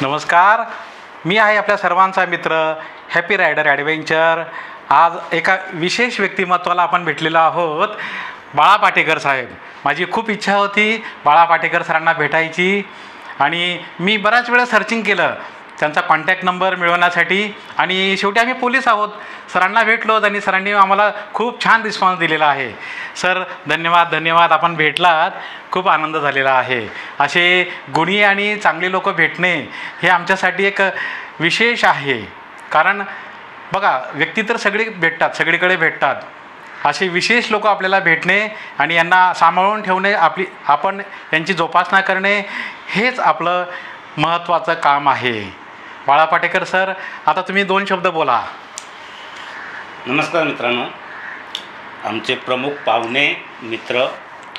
नमस्कार, मी आहे आपल्या सर्वांचा मित्र हॅपी रायडर ॲडव्हेंचर. आज एका विशेष व्यक्तिमत्वाला आपण भेटलेलो आहोत, बाळा पाटेकर साहेब. माझी खूप इच्छा होती बाळा पाटेकर सरांना भेटायची आणि मी बऱ्याच वेळा सर्चिंग केलं त्यांचा कॉन्टॅक्ट नंबर मिळवण्यासाठी आणि शेवटी आम्ही पोलीस आहोत. सरांना भेटलो आणि सरांनी आम्हाला खूप छान रिस्पॉन्स दिलेला आहे. सर धन्यवाद, आपण भेटलात, खूप आनंद झालेला आहे. असे गुणी आणि चांगले लोक भेटणे हे आमच्यासाठी एक विशेष आहे. कारण बघा, व्यक्ती तर सगळीकडे भेटतात. असे विशेष लोक आपल्याला भेटणे आणि यांना सांभाळून ठेवणे, आपण यांची जोपासना करणे हेच आपलं महत्त्वाचं काम आहे. बाळा पाटेकर सर, आता तुम्ही 2 शब्द बोला. नमस्कार मित्रांनो, आमचे प्रमुख पाहुणे मित्र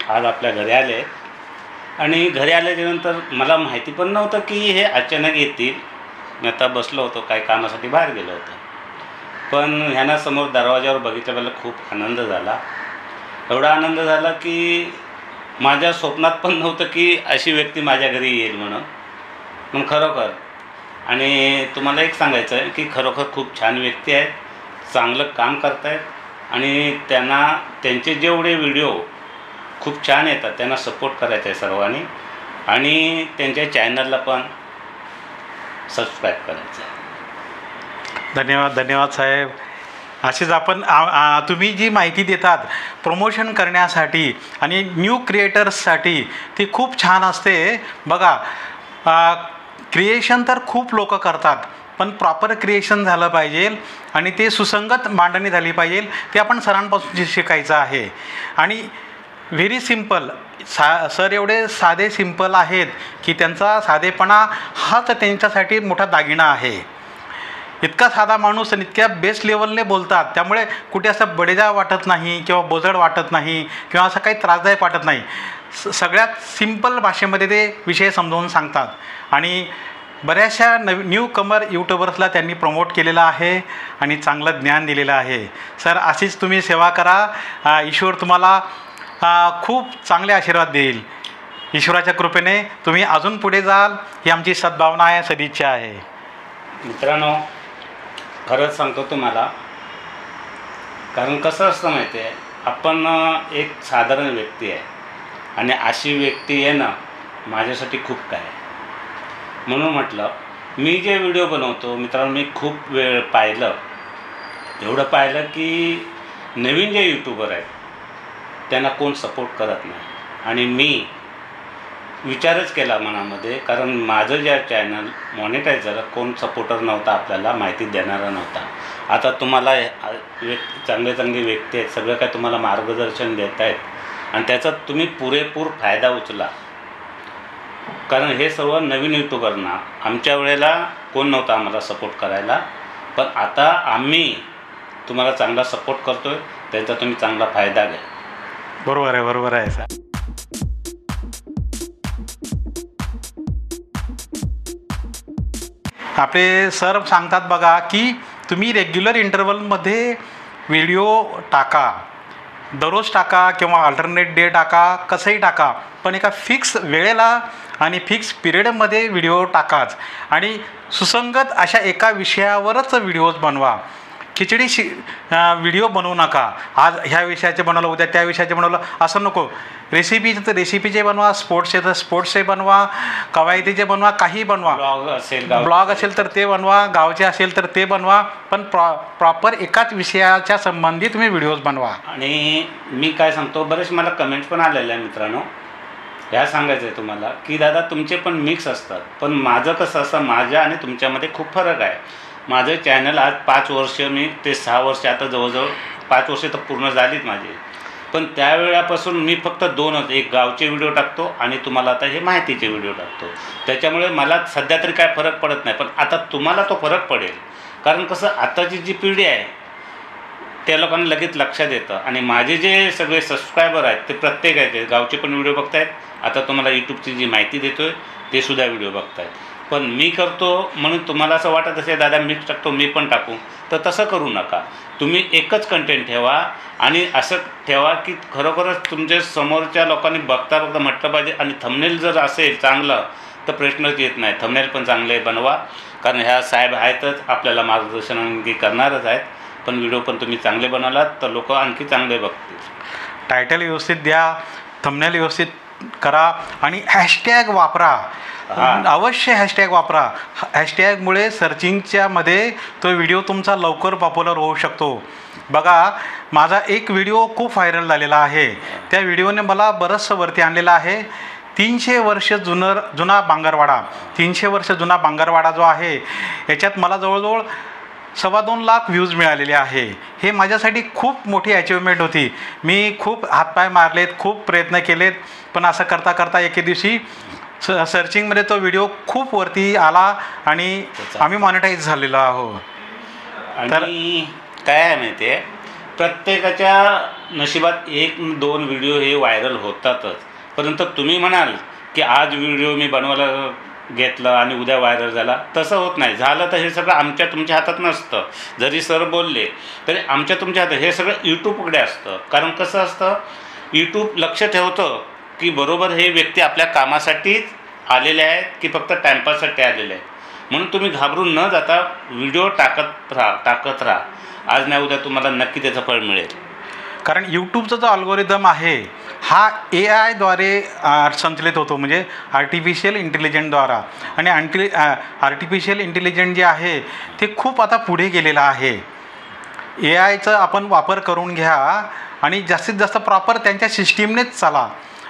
आज आपल्या घरी आले आणि घरी आल्याच्यानंतर मला माहिती पण नव्हतं की हे अचानक येतील. मी आता बसलो होतो, काही कामासाठी बाहेर गेलो होतो, पण ह्यांना समोर दरवाजावर बघितल्यावर खूप आनंद झाला. एवढा आनंद झाला की माझ्या स्वप्नात पण नव्हतं की अशी व्यक्ती माझ्या घरी येईल म्हणून खरोखर. आणि तुम्हाला एक सांगायचं आहे की खरोखर खूप छान व्यक्ती आहेत, चांगलं काम करत आहेत आणि त्यांचे जेवढे व्हिडिओ खूप छान येतात त्यांना सपोर्ट करायचा आहे सर्वांनी आणि त्यांच्या चॅनलला पण सबस्क्राईब करायचं आहे. धन्यवाद साहेब. असेच आपण तुम्ही जी माहिती देतात प्रमोशन करण्यासाठी आणि न्यू क्रिएटर्ससाठी ती खूप छान असते. बघा, क्रिएशन तर खूप लोक करतात, पण प्रॉपर क्रिएशन झालं पाहिजे आणि ते सुसंगत मांडणी झाली पाहिजे. ते आपण सरांपासून शिकायचं आहे. आणि व्हेरी सिम्पल, सर एवढे साधे सिम्पल आहेत की त्यांचा साधेपणा हाच त्यांच्यासाठी मोठा दागिना आहे. इतका साधा माणूस आणि इतक्या बेस्ट लेवलने बोलतात, त्यामुळे कुठे असं बडेजा वाटत नाही किंवा बोजड वाटत नाही किंवा असं काही त्रासदायक वाटत नाही. सगळ्यात सिम्पल भाषेमध्ये ते विषय समजावून सांगतात आणि बऱ्याचशा न्यू कमर यूट्यूबर्सला त्यांनी प्रमोट केलेलं आहे आणि चांगलं ज्ञान दिलेलं आहे. सर, अशीच तुम्ही सेवा करा. ईश्वर तुम्हाला खूप चांगले आशीर्वाद देईल. ईश्वराच्या कृपेने तुम्ही अजून पुढे जाल ही आमची सद्भावना आहे, सदिच्छा आहे. मित्रांनो, खरंच सांगतो तुम्हाला, कारण कसं असतं माहिती आहे, आपण एक साधारण व्यक्ती आहे आणि अशी व्यक्ती येणं माझ्यासाठी खूप काय आहे. म्हणून म्हटलं, मी जे व्हिडिओ बनवतो मित्रांनो, मी खूप वेळ एवढं पाहिलं की नवीन जे यूट्यूबर आहेत त्यांना कोण सपोर्ट करत नाही. आणि मी विचारच केला मनामध्ये, कारण माझं जे चॅनल मॉनिटाईज झालं, कोण सपोर्टर नव्हता, आपल्याला माहिती देणारा नव्हता. आता तुम्हाला चांगले व्यक्ती आहेत, सगळं काय तुम्हाला मार्गदर्शन देत आहेत आणि त्याचा तुम्ही पुरेपूर फायदा उचला. कारण हे सर्व नवीन यूट्यूबरना, आमच्या वेळेला कोण नव्हता आम्हाला सपोर्ट करायला, पण आता आम्ही तुम्हाला चांगला सपोर्ट करतो आहे, त्याचा तुम्ही चांगला फायदा घ्या. बरोबर आहे सर. आपले सर सांगतात बघा की तुम्ही रेग्युलर इंटरवलमध्ये व्हिडिओ टाका, दररोज टाका किंवा अल्टरनेट डे टाका, कसंही टाका, पण एका फिक्स वेळेला आणि फिक्स पिरियडमध्ये व्हिडिओ टाकाच आणि सुसंगत अशा एका विषयावरच व्हिडिओज बनवा. व्हिडिओ बनवू नका. आज ह्या विषयाचे बनवलं, उद्या त्या विषयाचे बनवलं, असं नको. रेसिपीचे तर रेसिपीचे बनवा, स्पोर्ट्सचे तर स्पोर्ट्सचे बनवा, कवायतीचे बनवा, काही बनवा. ब्लॉग असेल तर ते बनवा, गावचे असेल तर ते बनवा, पण प्रॉपर एकाच विषयाच्या संबंधी तुम्ही व्हिडिओज बनवा. आणि मी काय सांगतो, बरेच मला कमेंट्स पण आलेल्या आहे मित्रांनो. ह्या सांगायचं आहे तुम्हाला की दादा तुमचे पण मिक्स असतात, पण माझं कसं असतं, माझ्या आणि तुमच्यामध्ये खूप फरक आहे. माझं चॅनल आज 5 वर्ष, मी ते 6 वर्ष, आता जवळजवळ 5 वर्ष तर पूर्ण झालीत माझे. पण त्यावेळापासून मी फक्त 2च, एक गावचे व्हिडिओ टाकतो आणि तुम्हाला आता हे माहितीचे व्हिडिओ टाकतो. त्याच्यामुळे मला सध्या तरी काय फरक पडत नाही, पण आता तुम्हाला तो फरक पडेल. कारण कसं, आताची जी पिढी आहे त्या लोकांना लगेच लक्षात येतं. आणि माझे जे सगळे सबस्क्रायबर आहेत ते प्रत्येकाचे गावचे पण व्हिडिओ बघत आहेत, आता तुम्हाला यूट्यूबची जी माहिती देतो आहे ते सुद्धा व्हिडिओ बघत आहेत. पण मी करतो म्हणून तुम्हाला असं वाटत असेल दादा मीच टाकतो, मी पण टाकू, तर तसं करू नका. तुम्ही एकच कंटेंट ठेवा आणि असं ठेवा की खरोखरच तुमच्या समोरच्या लोकांनी बघता म्हटलं पाहिजे. आणि थंबनेल जर असेल चांगलं तर प्रश्नच येत नाही. थंबनेल पण चांगले बनवा, कारण ह्या साहेब आहेतच आपल्याला मार्गदर्शन आणखी करणारच आहेत. पण व्हिडिओ पण तुम्ही चांगले बनवलात तर लोक आणखी चांगले बघतील. टायटल व्यवस्थित द्या, थंबनेल व्यवस्थित करा आणि हॅशटॅग वापरा. अवश्य हॅशटॅग वापरा. हॅशटॅगमुळे सर्चिंगच्यामध्ये तो व्हिडिओ तुमचा लवकर पॉप्युलर होऊ शकतो. बघा, माझा एक व्हिडिओ खूप व्हायरल झालेला आहे. त्या व्हिडिओने मला बरंचसं वरती आणलेलं आहे. 300 वर्ष जुना बांगरवाडा, 300 वर्ष जुना बांगरवाडा जो आहे, याच्यात मला जवळजवळ 2.25 लाख व्ह्यूज मिळालेले आहे. हे माझ्यासाठी खूप मोठी अचिव्हमेंट होती. मी खूप हातपाय मारलेत, खूप प्रयत्न केलेत, पण असं करता करता एके दिवशी सर्चिंगमध्ये तो व्हिडिओ खूप वरती आला आणि आम्ही मॉनिटाईज झालेलो आहोत. आणि काय आहे माहिती आहे, प्रत्येकाच्या नशिबात 1-2 व्हिडिओ हे व्हायरल होतातच. परंतु तुम्ही म्हणाल की आज व्हिडिओ मी बनवायला घेतलं आणि उद्या व्हायरल झाला, तसं होत नाही. झालं तर हे सगळं आमच्या तुमच्या हातात नसतं. जरी सर बोलले तरी आमच्या तुमच्या हातात हे सगळं यूट्यूबकडे असतं. कारण कसं असतं, यूट्यूब लक्ष ठेवतं की बरोबर हे व्यक्ती आपल्या कामासाठीच आलेले आहेत की फक्त टाईमपाससाठी आलेले आहेत. म्हणून तुम्ही घाबरून न जाता व्हिडिओ टाकत राहा. आज नाही उद्या तुम्हाला नक्की त्याचं फळ मिळेल. कारण यूट्यूबचा जो अल्गोरिदम आहे हा AI द्वारे संचलित होतो, म्हणजे आर्टिफिशियल इंटेलिजंटद्वारा. आणि आर्टिफिशियल इंटेलिजंट जे आहे ते खूप आता पुढे गेलेलं आहे. AIचा आपण वापर करून घ्या आणि जास्तीत जास्त प्रॉपर त्यांच्या सिस्टीमनेच चाला.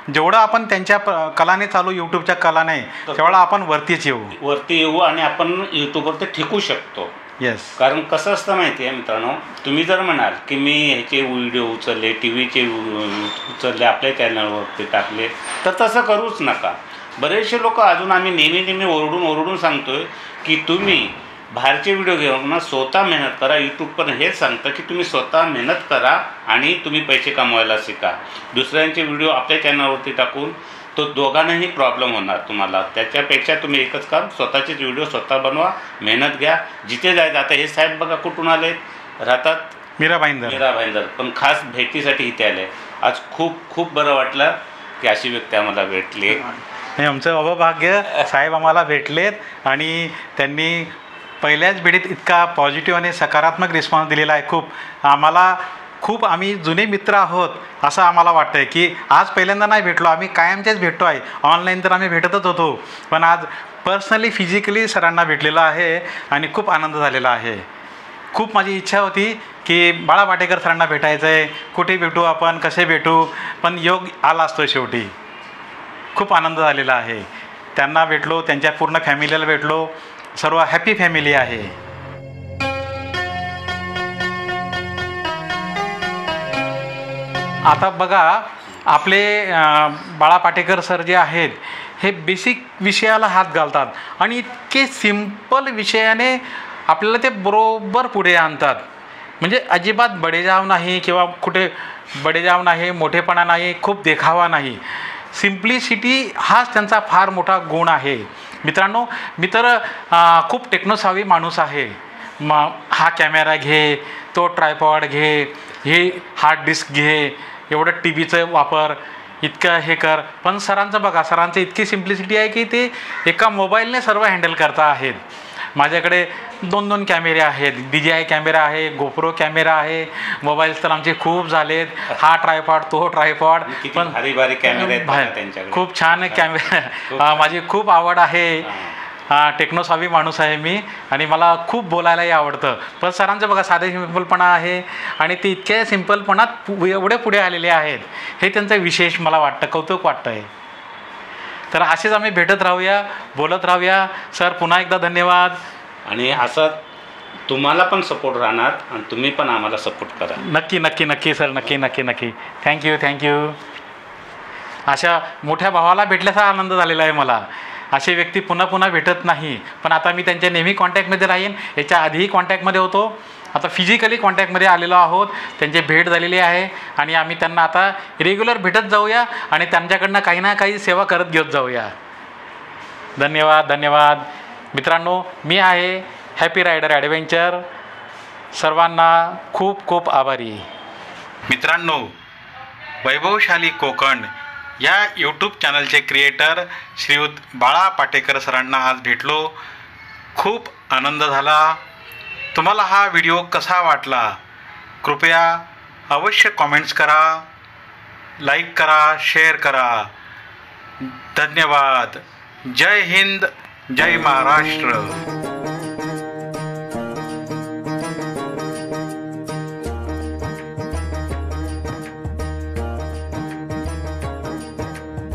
जेवढं आपण त्यांच्या कलाने चालू, यूट्यूबच्या कलाने, तेवढं आपण वरतीच येऊ आणि आपण यूट्यूबवर ते टिकू शकतो. येस. कारण कसं असतं माहिती आहे मित्रांनो, तुम्ही जर म्हणाल की मी ह्याचे व्हिडिओ उचलले, TV चे उचलले, आपल्या चॅनलवरती टाकले, तर तसं करूच नका. बरेचसे लोक अजून आम्ही नेहमी ओरडून सांगतोय की तुम्ही बाहेरचे व्हिडिओ घेऊन ना स्वतः मेहनत करा. यूट्यूब पण हेच सांगतं की तुम्ही स्वतः मेहनत करा आणि तुम्ही पैसे कमवायला शिका. दुसऱ्यांचे व्हिडिओ आपल्या चॅनलवरती टाकून तो दोघांनाही प्रॉब्लेम होणार तुम्हाला. त्याच्यापेक्षा तुम्ही एकच काम, स्वतःचेच व्हिडिओ स्वतः बनवा, मेहनत घ्या. जिथे जायचं, आता हे साहेब बघा कुठून आले, राहतात मीरा भाईंदर, पण खास भेटीसाठी इथे आले. आज खूप बरं वाटलं की अशी व्यक्ती आम्हाला भेटली. आमचं अवभाग्य, साहेब आम्हाला भेटलेत आणि त्यांनी पहिल्याच भेटीत इतका पॉझिटिव्ह आणि सकारात्मक रिस्पॉन्स दिलेला आहे. आम्ही जुने मित्र आहोत असं आम्हाला वाटतं आहे की आज पहिल्यांदा नाही भेटलो, आम्ही कायमचेच भेटतो आहे. ऑनलाईन तर आम्ही भेटतच होतो, पण आज पर्सनली फिजिकली सरांना भेटलेलं आहे आणि खूप आनंद झालेला आहे. खूप माझी इच्छा होती की बाळा पाटेकर सरांना भेटायचं आहे, कुठे भेटू आपण, कसे भेटू, पण योग आला असतो शेवटी. खूप आनंद झालेला आहे. त्यांना भेटलो, त्यांच्या पूर्ण फॅमिलीला भेटलो. सर्व हॅपी फॅमिली आहे. आता बघा, आपले बाळा पाटेकर सर जे आहेत हे बेसिक विषयाला हात घालतात आणि इतके सिंपल विषयाने आपल्याला ते बरोबर पुढे आणतात. म्हणजे अजिबात बडेजाव नाही किंवा कुठे बडेजाव नाही, मोठेपणा नाही, खूप देखावा नाही. सिम्प्लिसिटी हाच त्यांचा फार मोठा गुण आहे. मित्रांनो, मी तर खूप टेक्नोसावी माणूस आहे. हा कॅमेरा घे, तो ट्रायपॉड घे, हे हार्ड डिस्क घे, एवढं TVचं वापर, इतकं हे कर. पण सरांचं बघा, सरांचं इतकी सिम्प्लिसिटी आहे की ते एका मोबाईलने सर्व हँडल करता आहेत. माझ्याकडे 2 कॅमेरे आहेत, DJI कॅमेरा आहे, गोप्रो कॅमेरा आहे, मोबाईल्स तर आमचे खूप झालेत. हा ट्रायपॉड, तो ट्रायपॉड, पण भारी कॅमेरे त्यांच्याकडे. खूप छान कॅमेरा. माझी खूप आवड आहे. टेक्नोसावी माणूस आहे मी आणि मला खूप बोलायलाही आवडतं. पण सरांचं बघा साधे सिंपलपणा आहे आणि ते इतक्या सिंपलपणात एवढे पुढे आलेले आहेत. हे त्यांचं विशेष मला वाटतं, कौतुक वाटतं आहे. तर असेच आम्ही भेटत राहूया, बोलत राहूया. सर, पुन्हा एकदा धन्यवाद. आणि असं तुम्हाला पण सपोर्ट राहणार आणि तुम्ही पण आम्हाला सपोर्ट करा. नक्की सर, नक्की. थँक्यू. अशा मोठ्या भावाला भेटल्याचा आनंद झालेला आहे मला. अशी व्यक्ती पुन्हा भेटत नाही, पण आता मी त्यांच्या नेहमी कॉन्टॅक्टमध्ये राहीन. याच्या आधीही कॉन्टॅक्टमध्ये होतो, आता फिजिकली कॉन्टॅक्टमध्ये आलेलो आहोत. त्यांची भेट झालेली आहे आणि आम्ही त्यांना आता रेग्युलर भेटत जाऊया आणि त्यांच्याकडनं काही ना काही सेवा करत घेत जाऊया. धन्यवाद. मित्रांनो, मी आहे हॅपी रायडर ॲडव्हेंचर. सर्वांना खूप आभारी. मित्रांनो, वैभवशाली कोकण या यूट्यूब चॅनलचे क्रिएटर श्रीयुत बाळा पाटेकर सरांना आज भेटलो. खूप आनंद झाला. तुम्हाला हा व्हिडिओ कसा वाटला कृपया अवश्य कॉमेंट्स करा, लाईक करा, शेअर करा. धन्यवाद. जय हिंद, जय महाराष्ट्र.